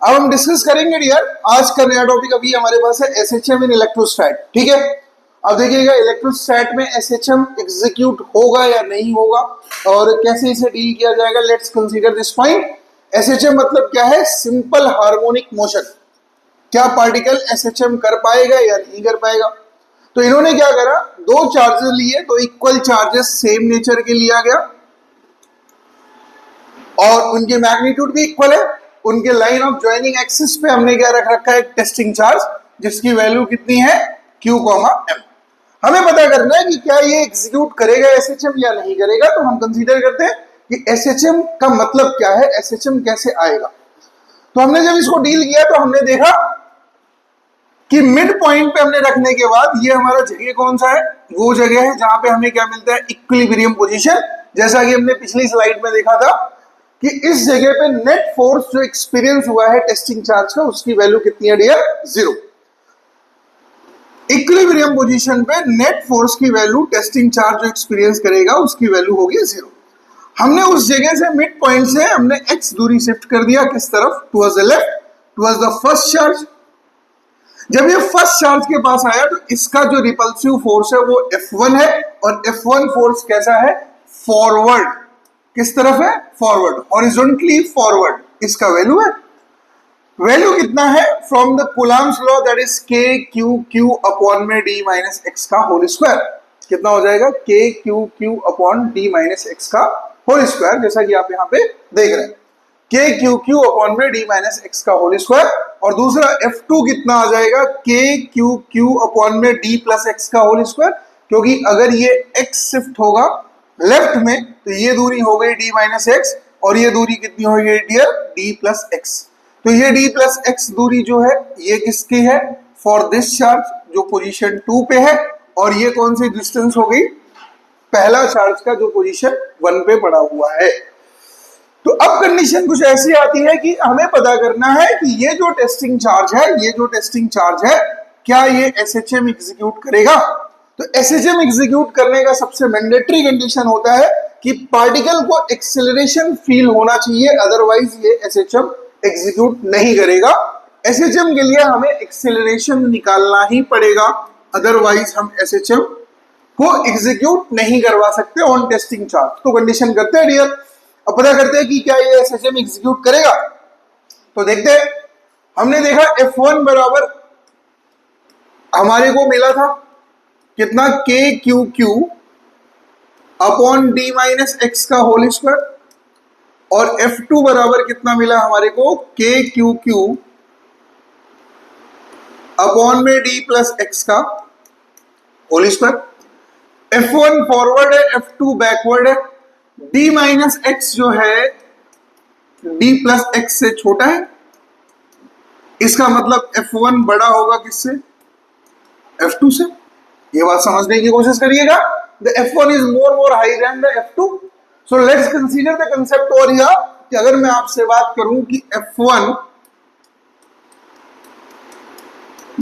अब हम डिस्कस करेंगे डियर, आज का नया टॉपिक अभी हमारे पास है एसएचएम इन इलेक्ट्रोस्टैट। ठीक है, अब देखिएगा इलेक्ट्रोस्टैट में एसएचएम एग्जीक्यूट होगा या नहीं होगा और कैसे इसे डील किया जाएगा। Let's consider this point. SHM मतलब क्या है? Simple harmonic motion. क्या पार्टिकल एसएचएम कर पाएगा या नहीं कर पाएगा? तो इन्होंने क्या करा, दो चार्जेस लिए, तो इक्वल चार्जेस सेम नेचर के लिया गया और उनके मैग्नीट्यूड भी इक्वल है। उनके लाइन ऑफ ज्वाइनिंग एक्सिस पे हमने क्या रख रखा है? टेस्टिंग चार्ज, जिसकी वैल्यू कितनी है? Q, M। हमें पता करना है कि क्या ये एग्जीक्यूट करेगा एसएचएम या नहीं करेगा। तो हम कंसीडर करते हैं कि एसएचएम का मतलब क्या है, एसएचएम कैसे आएगा। तो हमने जब इसको डील किया तो हमने देखा कि मिड पॉइंट पे हमने रखने के बाद ये हमारा जगह कौन सा है? वो जगह है जहां पे हमें क्या मिलता है? Equilibrium position. जैसा कि हमने पिछली स्लाइड में देखा था कि इस जगह पे नेट फोर्स जो एक्सपीरियंस हुआ है टेस्टिंग चार्ज का, उसकी वैल्यू कितनी है डियर? 0। इक्विलिब्रियम पोजीशन पे नेट फोर्स की वैल्यू टेस्टिंग चार्ज जो एक्सपीरियंस करेगा उसकी वैल्यू होगी 0। हमने उस जगह से मिड पॉइंट से हमने x दूरी शिफ्ट कर दिया किस तरफ? Towards the left, towards the first charge. जब ये फर्स्ट चार्ज के पास आया तो इसका जो रिपल्सिव फोर्स है वो F1 है और F1 फोर्स कैसा है? फॉरवर्ड। किस तरफ है? Forward, horizontally forward. इसका वैल्यू है, वैल्यू कितना है? From the Coulomb's law that is K Q Q upon में D माइनस x का होल स्क्वायर। कितना हो जाएगा? K Q Q upon D minus x का होल स्क्वायर, जैसा कि आप यहाँ पे देख रहे हैं। K Q Q अपॉन में D माइनस x का होल स्क्वायर। और दूसरा F2 कितना आ जाएगा? K Q Q अपॉन में D प्लस x का होल स्क्वायर, क्योंकि अगर ये x शिफ्ट होगा लेफ्ट में तो ये दूरी हो गई D माइनस एक्स और ये दूरी कितनी हो गई डियर? D plus x. तो ये D प्लस एक्स दूरी जो है ये किसकी है? फॉर दिस चार्ज जो पोजीशन 2 पे है, और ये कौन सी डिस्टेंस हो गई? पहला चार्ज का जो पोजीशन 1 पे पड़ा हुआ है। तो अब कंडीशन कुछ ऐसी आती है कि हमें पता करना है कि ये जो टेस्टिंग चार्ज है, ये जो टेस्टिंग चार्ज है, क्या ये एसएचएम एग्जीक्यूट करेगा? तो एसएचएम एग्जीक्यूट करने का सबसे मैंडेटरी कंडीशन होता है कि पार्टिकल को एक्सेलरेशन फील होना चाहिए, अदरवाइज ये एसएचएम एग्जीक्यूट नहीं करेगा। एसएचएम के लिए हमें एक्सेलरेशन निकालना ही पड़ेगा, अदरवाइज हम एसएचएम को एग्जीक्यूट नहीं करवा सकते ऑन टेस्टिंग चार्ज। तो कंडीशन करते हैं डियर, अब पता करते हैं कि क्या ये एसएचएम एग्जीक्यूट करेगा। तो देखते हैं, हमने देखा F1 बराबर हमारे को मिला था कितना? K Q Q upon D minus X का होल स्क्वायर। और F2 बराबर कितना मिला हमारे को? K Q Q अपॉन में D प्लस एक्स का होल स्क्वायर। F1 फॉरवर्ड है, F2 बैकवर्ड है। D माइनस एक्स जो है D प्लस एक्स से छोटा है, इसका मतलब F1 बड़ा होगा किससे? F2 से। ये बात समझने की कोशिश करिएगा। The F1 is more high than the F2. So let's consider the concept over here कि अगर मैं आपसे बात करूं कि F1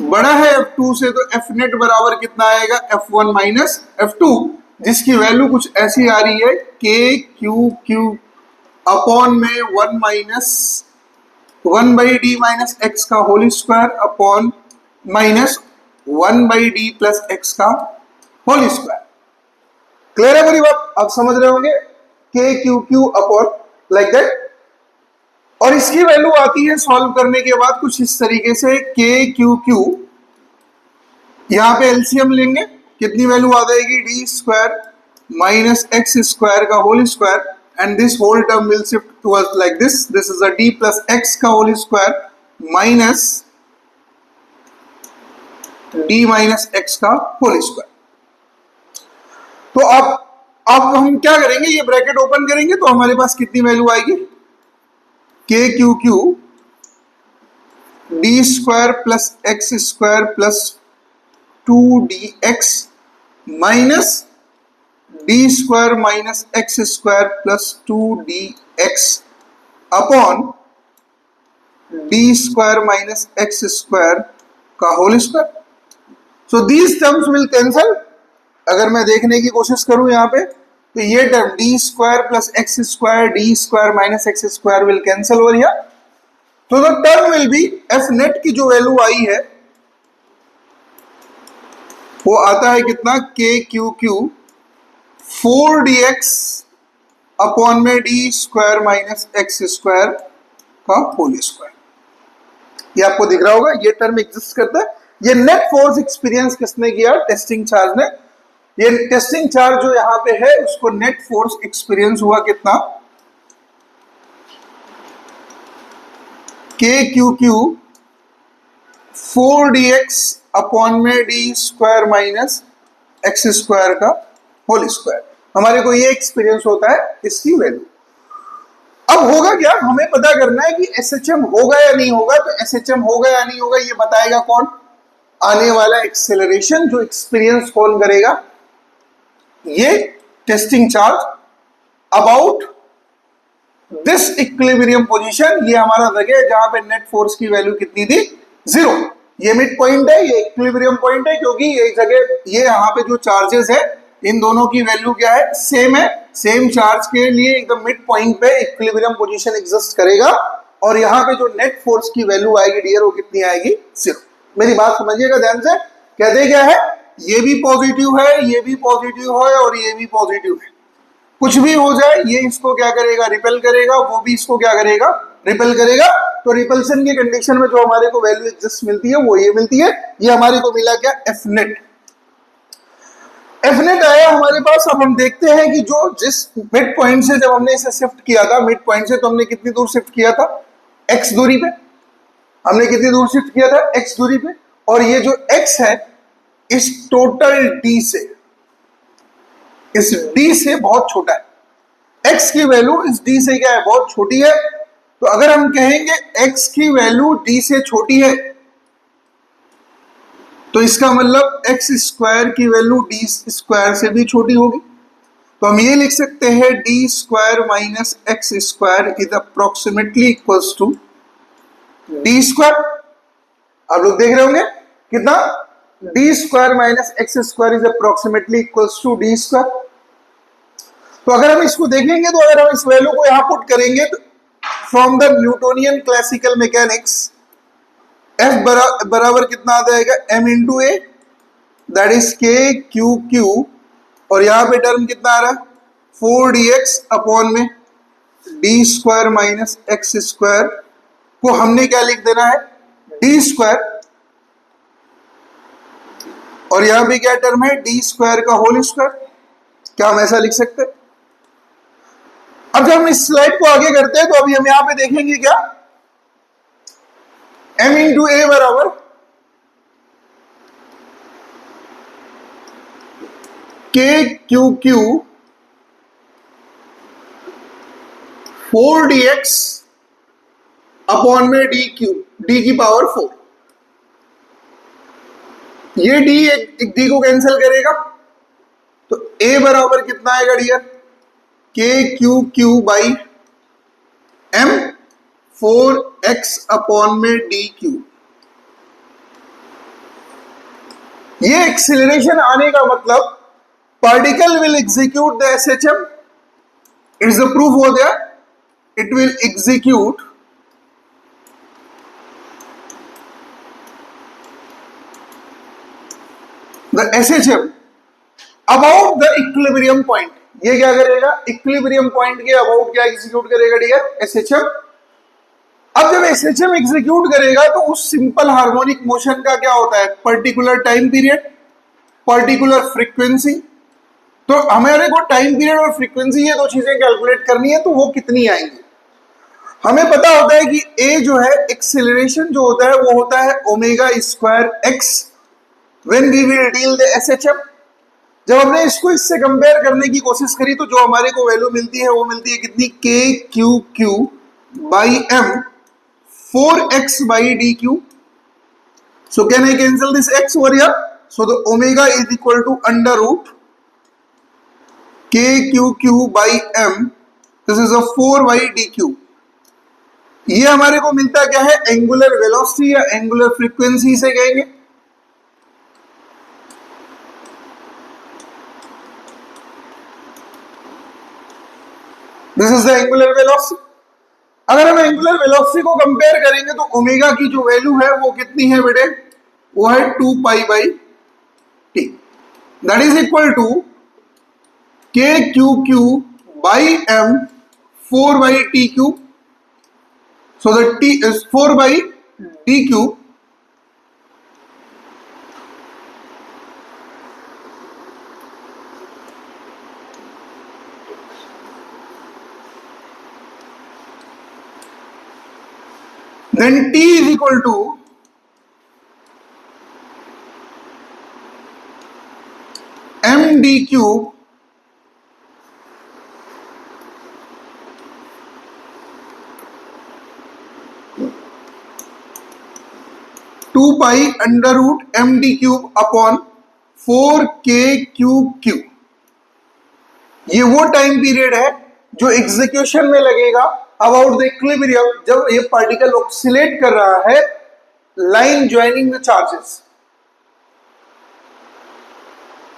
बड़ा है F2 से, तो F नेट बराबर कितना आएगा? F1 माइनस F2, जिसकी वैल्यू कुछ ऐसी आ रही है K Q Q अपॉन में 1 minus 1 by D minus X का whole square upon minus 1 by D plus x का होल स्क्वायर। क्लियर है पूरी बात? आप समझ रहे होंगे K Q Q upon like that. और इसकी वैल्यू आती है सॉल्व करने के बाद कुछ इस तरीके से K Q Q, यहां पे एलसीएम लेंगे, कितनी वैल्यू आ जाएगी? D square minus x square का whole square, and this whole term will shift towards like this is a D plus x का whole square minus D minus X का whole square. तो अब हम क्या करेंगे? ये ब्रैकेट ओपन करेंगे तो हमारे पास कितनी वैल्यू आएगी? K Q Q D square plus x square plus 2dx minus D square minus x square plus 2dx upon D square minus x square का whole square. So these terms will cancel. अगर मैं देखने की कोशिश करूं यहाँ पे, तो ये term D square plus x square D square minus x square will cancel over here. तो the term will be F net की जो वैल्यू आई है वो आता है कितना, के क्यू क्यू 4dx अपॉन में D square minus x square का होल स्क्वायर। ये आपको दिख रहा होगा, ये टर्म एग्जिस्ट करता है। ये नेट फोर्स एक्सपीरियंस किसने किया, टेस्टिंग चार्ज ने। ये टेस्टिंग चार्ज जो यहां पे है उसको नेट फोर्स एक्सपीरियंस हुआ कितना, के क्यू क्यू 4dx अपॉन में D square minus x square का होल स्क्वायर। हमारे को ये एक्सपीरियंस होता है इसकी वैल्यू। अब होगा क्या, हमें पता करना है कि एसएचएम होगा या नहीं होगा। तो एसएचएम होगा या नहीं होगा ये बताएगा कौन, आने वाला एक्सेलरेशन जो एक्सपीरियंस कौन करेगा, ये testing charge about this equilibrium position. ये हमारा जगह है जहां पे नेट फोर्स की वैल्यू कितनी थी, 0। ये मिड पॉइंट है, ये इक्विलिब्रियम पॉइंट है, क्योंकि ये जगह, ये यहाँ पे जो चार्जेस है इन दोनों की वैल्यू क्या है, सेम है। सेम चार्ज के लिए एकदम मिड पॉइंट पे इक्विलिब्रियम पोजीशन एग्जिस्ट करेगा। और यहाँ पे जो नेट फोर्स की वैल्यू आएगी डियर, वो कितनी आएगी, 0। मेरी बात समझिएगा ध्यान से। कहते क्या है, ये भी पॉजिटिव है, ये भी पॉजिटिव है और ये भी पॉजिटिव है। कुछ भी हो जाए ये इसको क्या करेगा, रिपेल करेगा, वो भी इसको क्या करेगा, रिपेल करेगा। तो रिपल्सन की कंडीशन में जो हमारे को वैल्यू एग्जिस्ट मिलती है वो ये मिलती है। ये हमारे को मिला क्या, एफ नेट। एफ नेट आया हमारे पास। अब हम देखते हैं कि जो जिस मिड पॉइंट से जब हमने इसे शिफ्ट किया था, मिड पॉइंट से तो हमने कितनी दूर शिफ्ट किया था, एक्स दूरी पे। हमने कितनी दूर शिफ्ट किया था, एक्स दूरी पे। और ये जो एक्स है इस टोटल डी से, इस डी से बहुत छोटा है। एक्स की वैल्यू इस डी से क्या है, बहुत छोटी है। तो अगर हम कहेंगे एक्स की वैल्यू डी से छोटी है तो इसका मतलब एक्स स्क्वायर की वैल्यू डी स्क्वायर से भी छोटी होगी। तो हम ये लिख सकते हैं d square minus x square is approximately equals to d square. आप लोग देख रहे होंगे कितना, d square minus x square is approximately equals to d square. तो अगर हम इसको देखेंगे, तो अगर हम इस वैल्यू को यहां पुट करेंगे तो from the Newtonian classical mechanics F बराबर कितना आ जाएगा, m into a, that is k Q q. और यहां पे टर्म कितना आ रहा है, 4dx अपॉन में D square minus x square को हमने क्या लिख देना है, डी स्क्वायर। और यहां पे क्या टर्म है, डी स्क्वायर का होल स्क्वायर। क्या हम ऐसा लिख सकते हैं? अब जब हम इस स्लाइड को आगे करते हैं तो अभी हम यहां पे देखेंगे क्या, m इंटू ए बराबर के क्यू क्यू 4dx अपॉन में डी क्यू, डी की पावर 4। ये डी एक डी को कैंसिल करेगा तो a बराबर कितना आएगा dear, k Q Q by M 4x upon में डी क्यू। ये एक्सीलरेशन आने का मतलब particle will execute the SHM, it's the proof हो गया, it will execute the SHM about the equilibrium point. ये क्या करेगा, इक्विलिब्रियम पॉइंट के अबाउट क्या एग्जीक्यूट करेगा डियर, एसएचएम। अब जब एसएचएम एग्जीक्यूट करेगा तो उस सिंपल हार्मोनिक मोशन का क्या होता है, particular time period, particular frequency. तो हमारे को टाइम पीरियड और फ्रीक्वेंसी ये दो चीजें कैलकुलेट करनी है, तो वो कितनी आएंगी। हमें पता होता है कि ए जो है एक्सेलरेशन जो होता है वो होता है omega square x when we will deal the SHM. जब हमने इसको इससे कंपेयर करने की कोशिश करी तो जो हमारे को वैल्यू मिलती है वो मिलती है कितनी, K Q Q by M 4x by D Q. So can I cancel this x over here, so the omega is equal to under root K Q Q by M, this is a 4 by D Q. ये हमारे को मिलता क्या है, angular velocity या angular frequency से कहेंगे। This is the angular velocity. अगर हम एंगुलर वेलोसिटी को कंपेयर करेंगे तो ओमेगा की जो वैल्यू है वो कितनी है बेटे, वो है 2 pi by T, that is equal to K Q Q by M 4 by T cube, so the T is 4 by D cube then T is equal to md cube two pi under root M D cube upon 4k cube cube. ये वो time period है जो execution में लगेगा about the equilibrium, जब ये particle oxalate कर रहा है line joining the charges.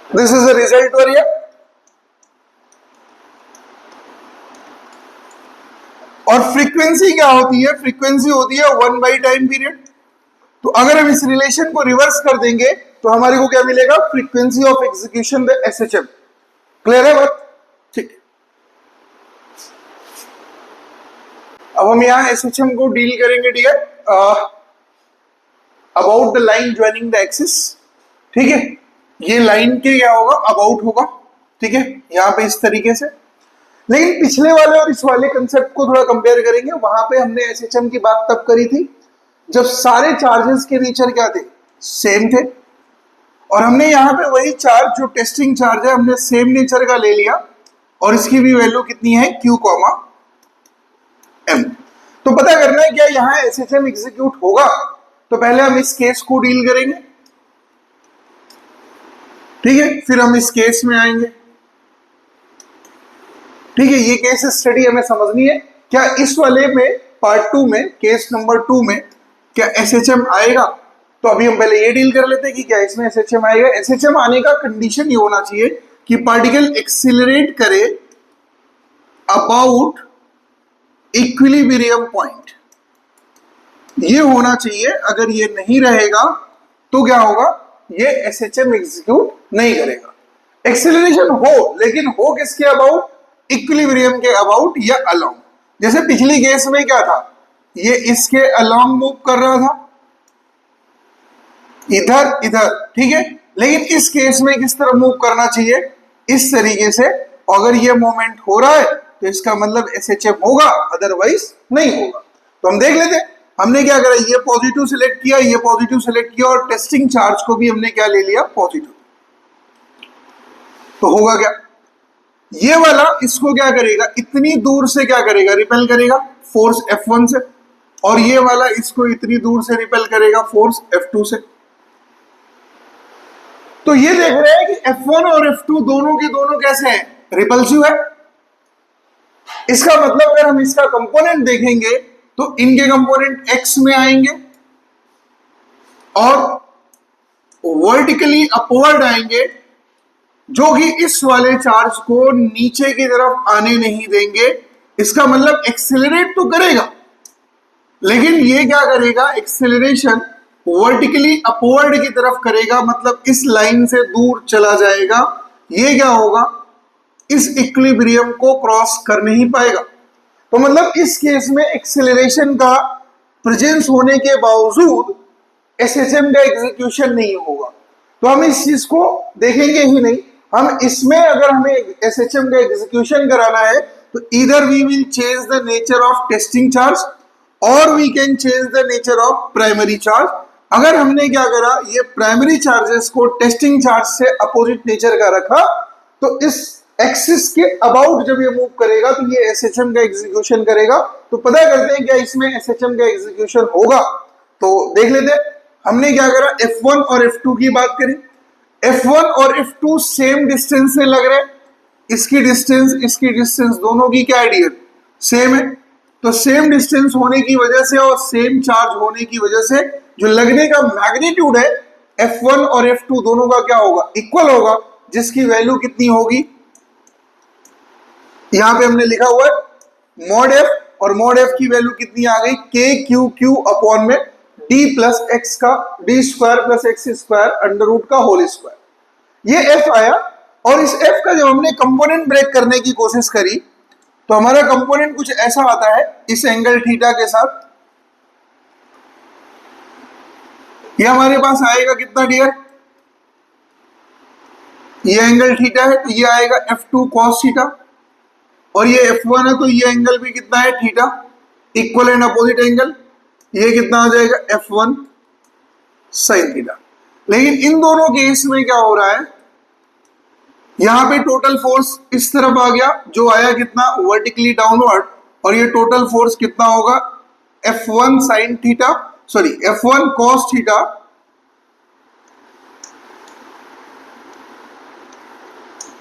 This is the result वरिया। और फ्रीक्वेंसी क्या होती है, फ्रीक्वेंसी होती है 1 बाई टाइम पीरियड। तो अगर हम इस रिलेशन को रिवर्स कर देंगे तो हमारे को क्या मिलेगा, frequency of execution the SHM. Clear है बात, ठीक है। अब हम यहां एसएचएम को डील करेंगे dear about the line joining the axis, ठीक है। ये लाइन के क्या होगा, अबाउट होगा, ठीक है, यहां पे इस तरीके से। लेकिन पिछले वाले और इस वाले कंसेप्ट को थोड़ा कंपेयर करेंगे। वहां पे हमने एसएचएम की बात तब करी थी जब सारे चार्जेस के नेचर क्या थे, सेम थे। और हमने यहाँ पे वही चार्ज जो टेस्टिंग चार्ज है हमने सेम नेचर का ले लिया और इसकी भी वैल्यू कितनी है, Q, M। तो पता करना है क्या यहाँ एसएचएम एग्जीक्यूट होगा, तो पहले हम इस केस को डील करेंगे, ठीक है, फिर हम इस केस में आएंगे, ठीक है। ये केस स्टडी हमें समझनी है। क्या इस वाले में पार्ट 2 में, केस नंबर 2 में क्या एसएचएम आएगा, तो अभी हम पहले ये डील कर लेते हैं कि क्या इसमें एसएचएम आएगा। एसएचएम आने का कंडीशन ये होना चाहिए कि पार्टिकल एक्सिलरेट करे अबाउट इक्विलिब्रियम पॉइंट, ये होना चाहिए। अगर ये नहीं रहेगा तो क्या होगा, ये एसएचएम एग्जीक्यूट नहीं करेगा। एक्सिलरेशन हो, लेकिन हो किसके अबाउट, इक्विलिब्रियम के अबाउट या अलोंग। जैसे पिछली केस में क्या था, ये इसके अलोंग मूव कर रहा था, इधर इधर, ठीक है। लेकिन इस केस में किस तरह मूव करना चाहिए, इस तरीके से। अगर ये मोमेंट हो रहा है तो इसका मतलब एसएचएम होगा, अदरवाइज नहीं होगा। तो हम देख लेते हैं हमने क्या करा, ये पॉजिटिव सिलेक्ट किया, ये पॉजिटिव सिलेक्ट किया और टेस्टिंग चार्ज को भी हमने क्या ले लिया, पॉजिटिव। तो होगा क्या, ये वाला इसको क्या करेगा, इतनी दूर से क्या करेगा, रिपेल करेगा फोर्स F1 से, और ये वाला इसको इतनी दूर से रिपेल करेगा फोर्स F2 से। तो ये देख रहे हैं कि F1 और F2 दोनों के दोनों कैसे हैं, रिपल्सिव है। इसका मतलब अगर हम इसका कंपोनेंट देखेंगे तो इनके कंपोनेंट X में आएंगे और वर्टिकली अपवर्ड आएंगे, जो कि इस वाले चार्ज को नीचे की तरफ आने नहीं देंगे। इसका मतलब एक्सेलरेट तो करेगा, लेकिन ये क्या करेगा, एक्सेलरेशन वर्टिकली अपवर्ड की तरफ करेगा, मतलब इस लाइन से दूर चला जाएगा। ये क्या होगा, इस इक्विलिब्रियम को क्रॉस कर नहीं पाएगा। तो मतलब इस केस में एक्सेलरेशन का प्रेजेंस होने के बावजूद एसएचएम का एग्जीक्यूशन नहीं होगा। तो हम इस चीज को देखेंगे ही नहीं। हम इसमें अगर हमें एसएचएम का एग्जीक्यूशन कराना है तो इधर we will change the nature of testing charge और we can change the nature of primary charge. अगर हमने क्या करा, ये प्राइमरी चार्जेस को टेस्टिंग चार्ज से अपोजिट नेचर का रखा, तो इस एक्सिस के अबाउट जब ये मूव करेगा तो ये एसएचएम का एग्जीक्यूशन करेगा। तो पता करते हैं क्या इसमें एसएचएम का एग्जीक्यूशन होगा, तो देख लेते हैं। हमने क्या करा, F1 और F2 की बात करी। F1 और F2 सेम डिस्टेंस से लग रहे हैं, इसकी डिस्टेंस दोनों की क्या है डियर, सेम है। तो सेम डिस्टेंस होने की वजह से और सेम चार्ज होने की वजह से जो लगने का मैग्नीट्यूड है F1 और F2 दोनों का क्या होगा, इक्वल होगा, जिसकी वैल्यू कितनी होगी, यहां पे हमने लिखा हुआ है मॉड F और मॉड एफ की वैल्यू कितनी आ गई, के क्यू क्यू अपॉन में डी प्लस एक्स का d square plus x square under root का होल स्क्वायर, ये एफ आया। और इस एफ का जब हमने कंपोनेंट ब्रेक करने की कोशिश करी तो हमारा कंपोनेंट कुछ ऐसा आता है इस एंगल थीटा के साथ। ये हमारे पास आएगा कितना डियर, ये एंगल थीटा है तो ये आएगा F2 cos थीटा, और ये F1 है तो ये एंगल भी कितना है theta, equal and opposite angle, ये कितना आ जाएगा F1 sin थीटा। लेकिन इन दोनों केस में क्या हो रहा है, यहां पे टोटल फोर्स इस तरफ आ गया जो आया कितना वर्टिकली डाउनवर्ड, और ये टोटल फोर्स कितना होगा F1 sin theta, sorry F1 cos theta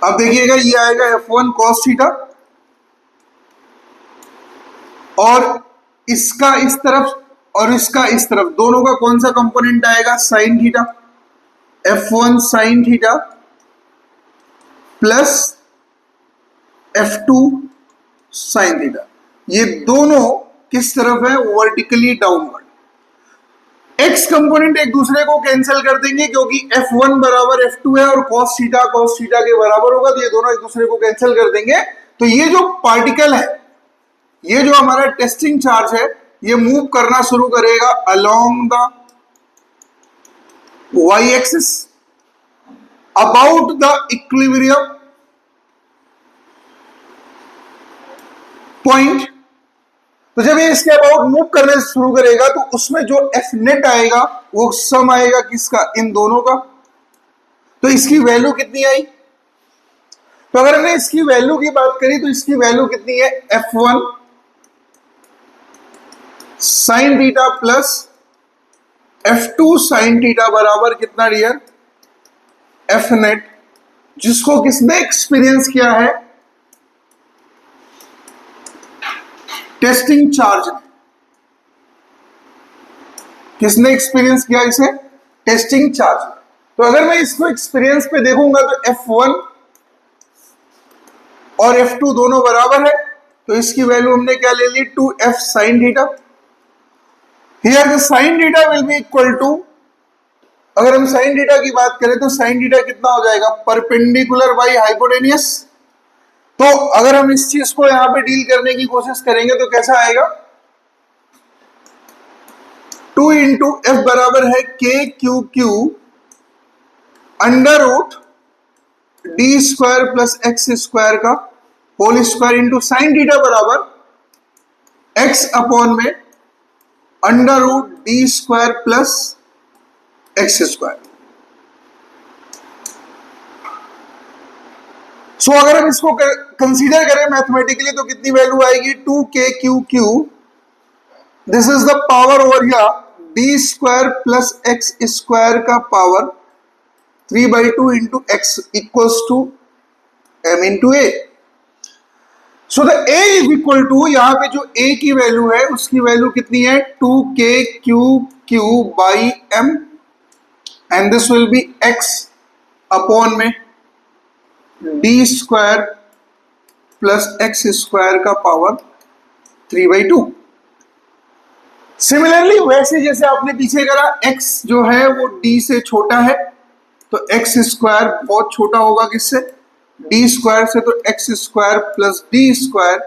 अब देखिएगा ये आएगा F1 cos थीटा, और इसका इस तरफ और इसका इस तरफ दोनों का कौन सा कंपोनेंट आएगा sin theta, F1 sin theta plus F2 sin theta. ये दोनों किस तरफ है, वर्टिकली डाउनवर्ड। एक्स कंपोनेंट एक दूसरे को कैंसिल कर देंगे क्योंकि F1 बराबर F2 है और cos थीटा के बराबर होगा, तो ये दोनों एक दूसरे को कैंसिल कर देंगे। तो ये जो पार्टिकल है, ये जो हमारा टेस्टिंग चार्ज है, ये मूव करना शुरू करेगा along the y axis about the equilibrium point. तो जब ये इसके अबाउट मूव करने शुरू करेगा तो उसमें जो एफ नेट आएगा वो सम आएगा किसका, इन दोनों का। तो इसकी वैल्यू कितनी आई, तो अगर हमने इसकी वैल्यू की बात करी तो इसकी वैल्यू कितनी है, F1 sin theta plus F2 sin theta बराबर कितना डियर, एफ नेट, जिसको किसने एक्सपीरियंस किया है, टेस्टिंग चार्ज। किसने एक्सपीरियंस किया इसे, टेस्टिंग चार्ज। तो अगर मैं इसको एक्सपीरियंस पे देखूंगा तो F1 और F2 दोनों बराबर है, तो इसकी वैल्यू हमने क्या ले ली, 2f sin theta. Here the sin theta will be equal to, अगर हम sin थीटा की बात करें तो sin थीटा कितना हो जाएगा, परपेंडिकुलर बाई हाइपोटेनियस। तो अगर हम इस चीज को यहां पे डील करने की कोशिश करेंगे तो कैसा आएगा, 2 इंटू एफ बराबर है K Q Q under root D square plus x square का whole square into sine theta बराबर एक्स अपॉन में under root D square plus x square. So अगर हम इसको कंसीडर करें मैथमेटिकली तो कितनी वैल्यू आएगी, 2k Q Q, this is the power over here D square plus x square का power 3/2 into X equals to m into A. So the a is equal to, यहां पे जो a की value है उसकी value कितनी है, 2k Q Q by m, and this will be x upon में D square plus x square का पावर 3/2। सिमिलरली वैसे जैसे आपने पीछे करा, x जो है वो d से छोटा है तो एक्स स्क्वायर बहुत छोटा होगा किससे, डी स्क्वायर से, तो x square plus d square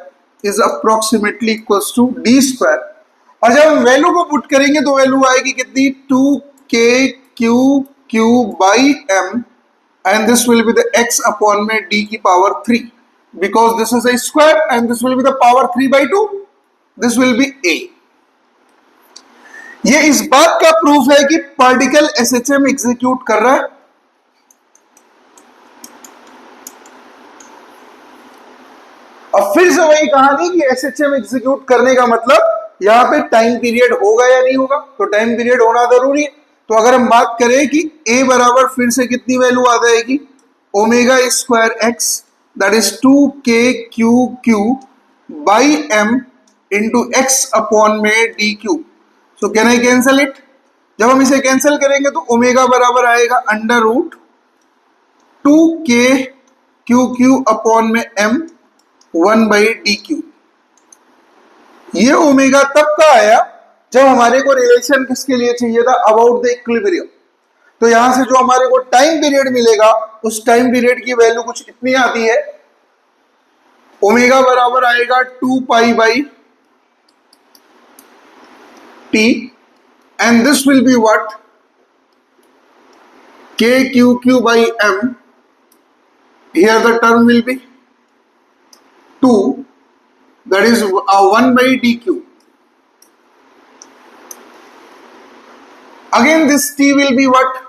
is approximately equals to d square. और जब हम वैल्यू को पुट करेंगे तो वैल्यू आएगी कितनी, 2k Q Q by m, and this will be the x upon में d की power 3, because this is a square and this will be the power 3/2, this will be a। ये इस बात का प्रूफ है कि पार्टिकल SHM एग्जीक्यूट कर रहा है। अब फिर से वही कहानी कि SHM एग्जीक्यूट करने का मतलब यहां पे टाइम पीरियड होगा या नहीं होगा, तो टाइम पीरियड होना जरूरी है। तो अगर हम बात करें कि a बराबर फिर से कितनी वैल्यू आ जाएगी, omega square X, that is 2k Q Q by m into X upon में D Q. So can I cancel it, जब हम इसे कैंसिल करेंगे तो ओमेगा बराबर आएगा under root 2k Q Q upon में m 1/d क्यू। ये ओमेगा तब का आया जब हमारे को रिलेशन किसके लिए चाहिए था, अबाउट द इक्विलिब्रियम। तो यहां से जो हमारे को टाइम पीरियड मिलेगा उस टाइम पीरियड की वैल्यू कुछ इतनी आती है, ओमेगा बराबर आएगा 2 pi by T and this will be what, K Q Q by M, here the term will be 2, that is 1 by dq. Again this t will be what,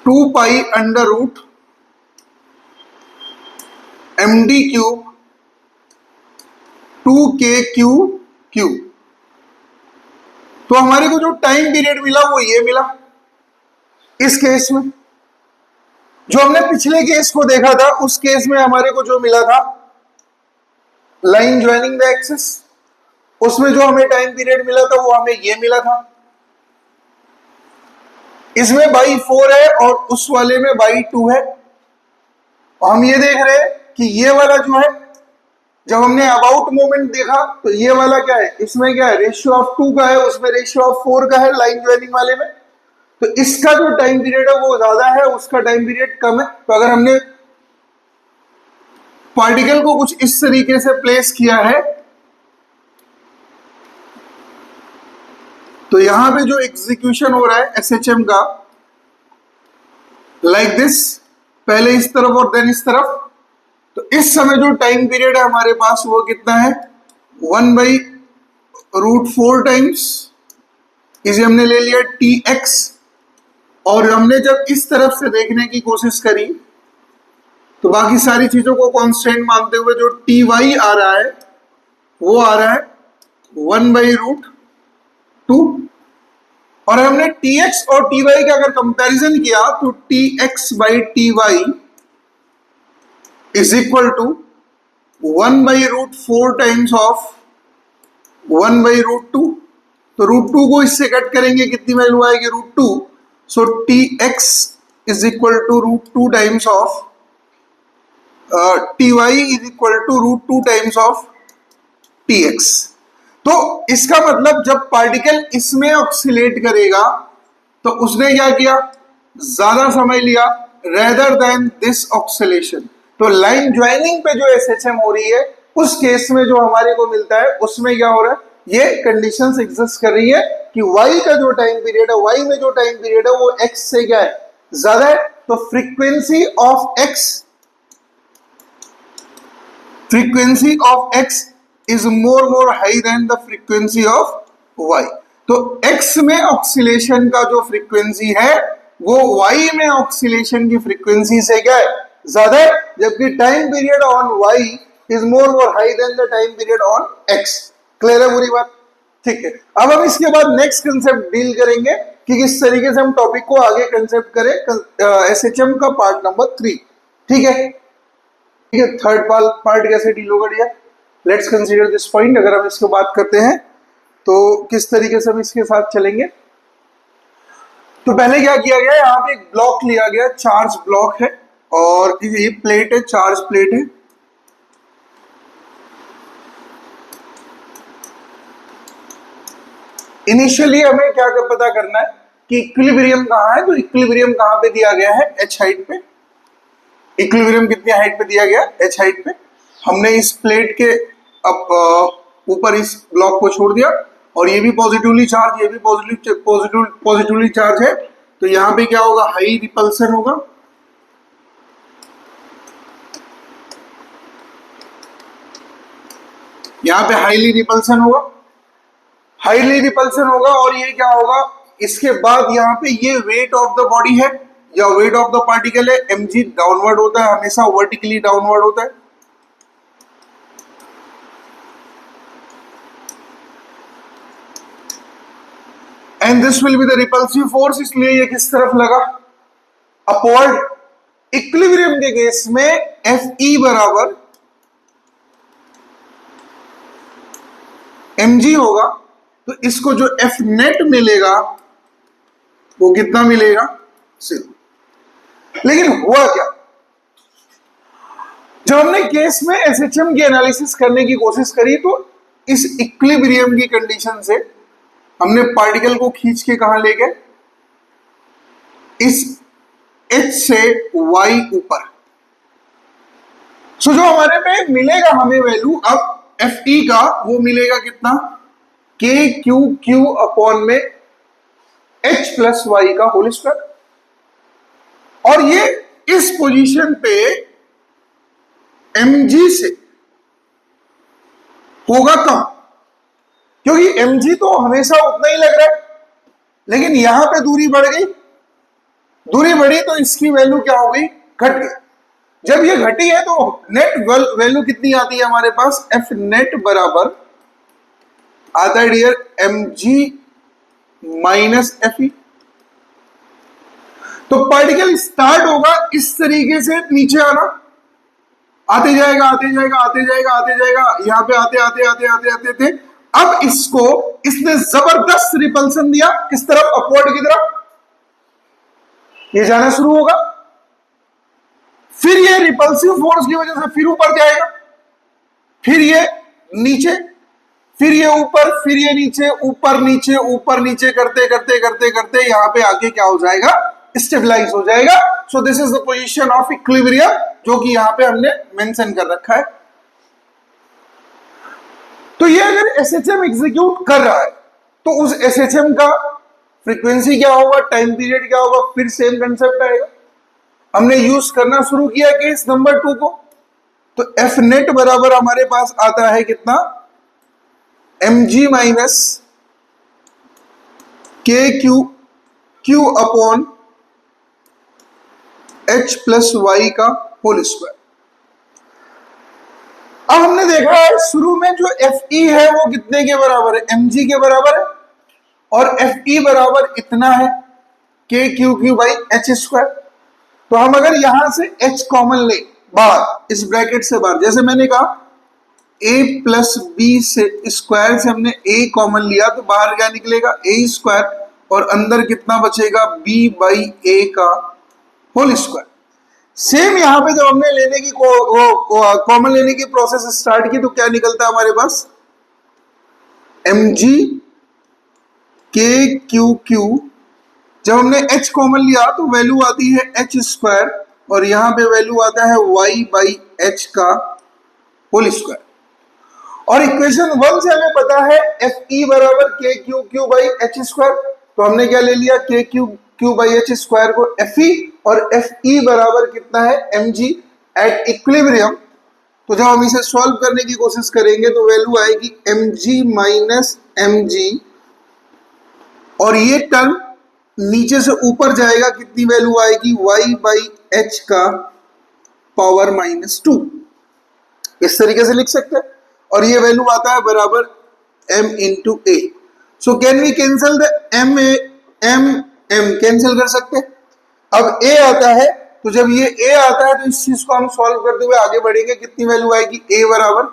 2 pi under root md cube 2kq cube। तो हमारे को जो time period मिला वो ये मिला इस case में। जो हमने पिछले केस को देखा था उस केस में हमारे को जो मिला था लाइन ज्वाइनिंग द एक्सिस, उसमें जो हमें टाइम पीरियड मिला था वो हमें ये मिला था। इसमें बाई 4 है और उस वाले में बाई 2 है। और हम ये देख रहे हैं कि ये वाला जो है, जब हमने अबाउट मोमेंट देखा तो ये वाला क्या है, इसमें क्या है, रेशियो ऑफ 2 का है, उसमें रेशियो ऑफ 4 का है लाइन ज्वाइनिंग वाले में। तो इसका जो टाइम पीरियड है वो ज्यादा है, उसका टाइम पीरियड कम है। तो अगर हमने पार्टिकल को कुछ इस तरीके से प्लेस किया है तो यहां पे जो एग्जीक्यूशन हो रहा है एसएचएम का, लाइक दिस, पहले इस तरफ और देन इस तरफ। तो इस समय जो टाइम पीरियड है हमारे पास वो कितना है, 1 बाई रूट 4 टाइम्स, इसे हमने ले लिया टी एक्स। और हमने जब इस तरफ से देखने की कोशिश करी तो बाकी सारी चीजों को कांस्टेंट मानते हुए जो टी वाई आ रहा है वो आ रहा है 1 बाई रूट 2। और हमने टी एक्स और टी वाई का अगर कंपैरिजन किया तो t x by t y is equal to 1 by root 4 times of 1 by root 2। तो रूट 2 को इससे कट करेंगे, कितनी वैल्यू आएगी, root 2। So t x is equal to root 2 times of t y is equal to root 2 times of t x. तो इसका मतलब जब पार्टिकल इसमें ऑक्सीलेट करेगा तो उसने क्या किया, ज्यादा समय लिया रेदर देन दिस ऑक्सीलेशन। तो लाइन ज्वाइनिंग पे जो एसएचएम हो रही है उस केस में जो हमारे को मिलता है उसमें क्या हो रहा है, ये कंडीशंस एग्जिस्ट कर रही है कि y का जो टाइम पीरियड है, y में जो टाइम पीरियड है वो x से क्या है, ज्यादा है। तो frequency of x is more high than the frequency of y। तो x में ऑक्सीलेशन का जो फ्रीक्वेंसी है वो y में ऑक्सीलेशन की फ्रीक्वेंसी से क्या है, ज्यादा है, जबकि time period on y is more high than the time period on x। Clear है पूरी बात, ठीक है। अब हम इसके बाद नेक्स्ट कंसेप्ट डील करेंगे कि किस तरीके से हम टॉपिक को आगे कंसेप्ट करें एसएचएम का पार्ट नंबर 3, ठीक है। ठीक है, थर्ड पार्ट कैसे डील होगा dear, let's consider this point. अगर हम इसको बात करते हैं तो किस तरीके से हम इसके साथ चलेंगे। तो पहले क्या किया गया, यहाँ पे एक ब्लॉक लिया गया, चार्ज ब्लॉक है और ये प्लेट है, चार्ज प्लेट है। इनिशियली हमें क्या पता करना है कि इक्विलिब्रियम कहाँ है। तो इक्विलिब्रियम कहाँ पे दिया गया है, h हाइट पे। इक्विलिब्रियम कितनी हाइट पे दिया गया, h हाइट पे। हमने इस प्लेट के अब ऊपर इस ब्लॉक को छोड़ दिया और ये भी पॉजिटिवली चार्ज, ये भी पॉजिटिवली चार्ज है। तो यहाँ पे क्या होगा, हाई रिपल्सन होगा। यहाँ पे हाईली रिपल्सन होगा, हाईली रिपल्सन होगा। और ये क्या होगा, इसके बाद यहाँ पे ये वेट ऑफ द बॉडी है या वेट ऑफ द पार्टिकल है, mg डाउनवर्ड होता है, हमेशा वर्टिकली डाउनवर्ड होता है। And this will be the repulsive force, इसलिए ये किस तरफ लगा, अपवर्ड। इक्विलिब्रियम के केस में Fe बराबर mg होगा। तो इसको जो F नेट मिलेगा वो कितना मिलेगा, 0। लेकिन हुआ क्या, जब हमने केस में एसएचएम की एनालिसिस करने की कोशिश करी तो इस इक्विलिब्रियम की कंडीशन से हमने पार्टिकल को खींच के कहां ले गए, इस H से Y ऊपर। सो जो हमारे पे मिलेगा हमें वैल्यू अब Fe का, वो मिलेगा कितना, के क्यू क्यू अपॉन में H प्लस वाई का होल स्क्वायर। और ये इस पोजीशन पे mg से होगा कम, क्योंकि mg तो हमेशा उतना ही लग रहा है, लेकिन यहां पे दूरी बढ़ गई, दूरी बढ़ी तो इसकी वैल्यू क्या हो गई, घट गई। जब ये घटी है तो नेट वैल्यू कितनी आती है हमारे पास, एफ नेट बराबर आता है डियर mg माइनस एफ। तो पार्टिकल स्टार्ट होगा इस तरीके से नीचे आना, आते जाएगा आते जाएगा आते जाएगा आते जाएगा, यहां पे आते आते आते आते आते थे। अब इसको इसने जबरदस्त रिपल्सन दिया, किस तरफ, अपवर्ड की तरफ, ये जाना शुरू होगा। फिर ये रिपल्सिव फोर्स की वजह से फिर ऊपर जाएगा, फिर ये नीचे, फिर ये ऊपर, फिर ये नीचे, ऊपर नीचे ऊपर नीचे करते करते करते करते यहां पे आके क्या हो जाएगा, स्टेबलाइज हो जाएगा। So this is the position of equilibrium, जो कि यहां पे हमने मेंशन कर रखा है। तो ये अगर एसएचएम एग्जीक्यूट कर रहा है तो उस एसएचएम का फ्रीक्वेंसी क्या होगा, टाइम पीरियड क्या होगा, फिर सेम कंसेप्ट आएगा। हमने यूज करना शुरू किया केस नंबर 2 को, तो एफ नेट बराबर हमारे पास आता है कितना, mg minus k Q Q upon H plus y का होल स्क्वायर। अब हमने देखा है शुरू में जो Fe है वो कितने के बराबर है, mg के बराबर है, और Fe बराबर इतना है K Q Q by H square. तो हम अगर यहां से H कॉमन ले बाहर, इस ब्रैकेट से बाहर, जैसे मैंने कहा a प्लस बी से स्क्वायर से हमने a कॉमन लिया, तो बाहर क्या निकलेगा, a स्क्वायर, और अंदर कितना बचेगा, b बाई a का होल स्क्वायर। सेम यहां पे जब हमने लेने की कॉमन लेने की प्रोसेस स्टार्ट की तो क्या निकलता है हमारे पास, mg के क्यू क्यू, जब हमने h कॉमन लिया तो वैल्यू आती है h स्क्वायर, और यहां पे वैल्यू आता है y बाई h का होल स्क्वायर। और इक्वेशन 1 से हमें पता है Fe बराबर के Q Q by H square, तो हमने क्या ले लिया, के Q Q by H square को Fe, और Fe बराबर कितना है, mg एट इक्विलिब्रियम। तो जब हम इसे सॉल्व करने की कोशिश करेंगे तो वैल्यू आएगी mg माइनस mg, और ये टर्म नीचे से ऊपर जाएगा, कितनी वैल्यू आएगी, y बाई h का पावर माइनस 2, इस तरीके से लिख सकते हैं। और ये वैल्यू आता है बराबर m into A. So can we cancel the m cancel कर सकते हैं। अब a आता है, तो जब ये a आता है तो इस चीज को हम सॉल्व करते हुए आगे बढ़ेंगे, कितनी वैल्यू आएगी, a बराबर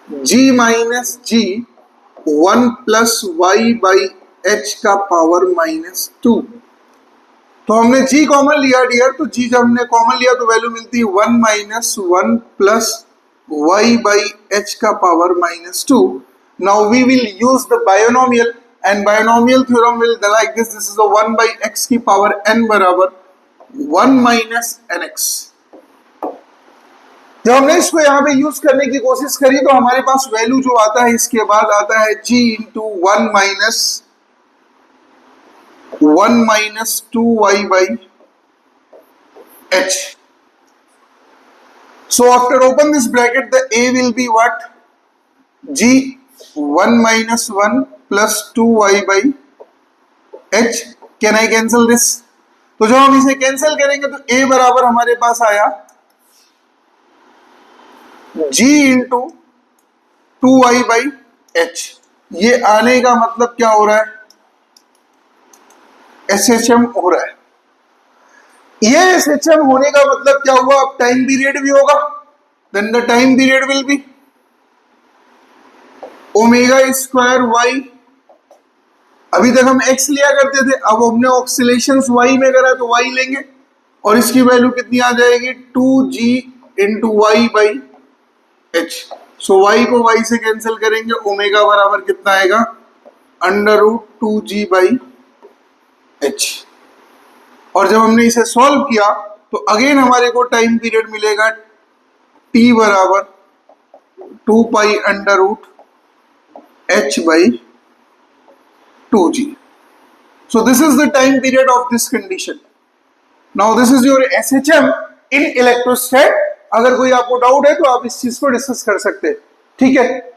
g minus g 1 plus y by h का पावर माइनस 2। तो हमने g कॉमन लिया डियर, तो g जब हमने कॉमन लिया तो वैल्यू मिलती है 1 minus 1 plus y by h का power minus 2. Now we will use the binomial, and binomial theorem will be like this. This is the 1 by x की पावर n बराबर 1 माइनस nx। जब हमने इसको यहाँ पे यूज करने की कोशिश करी तो हमारे पास वैल्यू जो आता है इसके बाद आता है g into 1 minus 2y by h. So after open this bracket, the a will be what? G 1 minus 1 plus 2y by h. Can I cancel this? तो जब हम इसे कैंसिल करेंगे तो a बराबर हमारे पास आया g into 2y by h। ये आने का मतलब क्या हो रहा है, SHM हो रहा है। ये SHM होने का मतलब क्या हुआ, अब टाइम पीरियड भी होगा, then the time period will be omega square y. अभी तक हम x लिया करते थे, अब हमने ऑक्सीलेशंस y में करा तो y लेंगे, और इसकी वैल्यू कितनी आ जाएगी, 2g into y by h. So y को वाई से कैंसिल करेंगे, ओमेगा बराबर कितना आएगा, under root 2g by H. और जब हमने इसे सॉल्व किया तो अगेन हमारे को टाइम पीरियड मिलेगा t बराबर 2 pi under root h by 2g। So this is the time period of this condition. Now this is your SHM in electrostat। अगर कोई आपको डाउट है तो आप इस चीज को डिस्कस कर सकते हैं, ठीक है।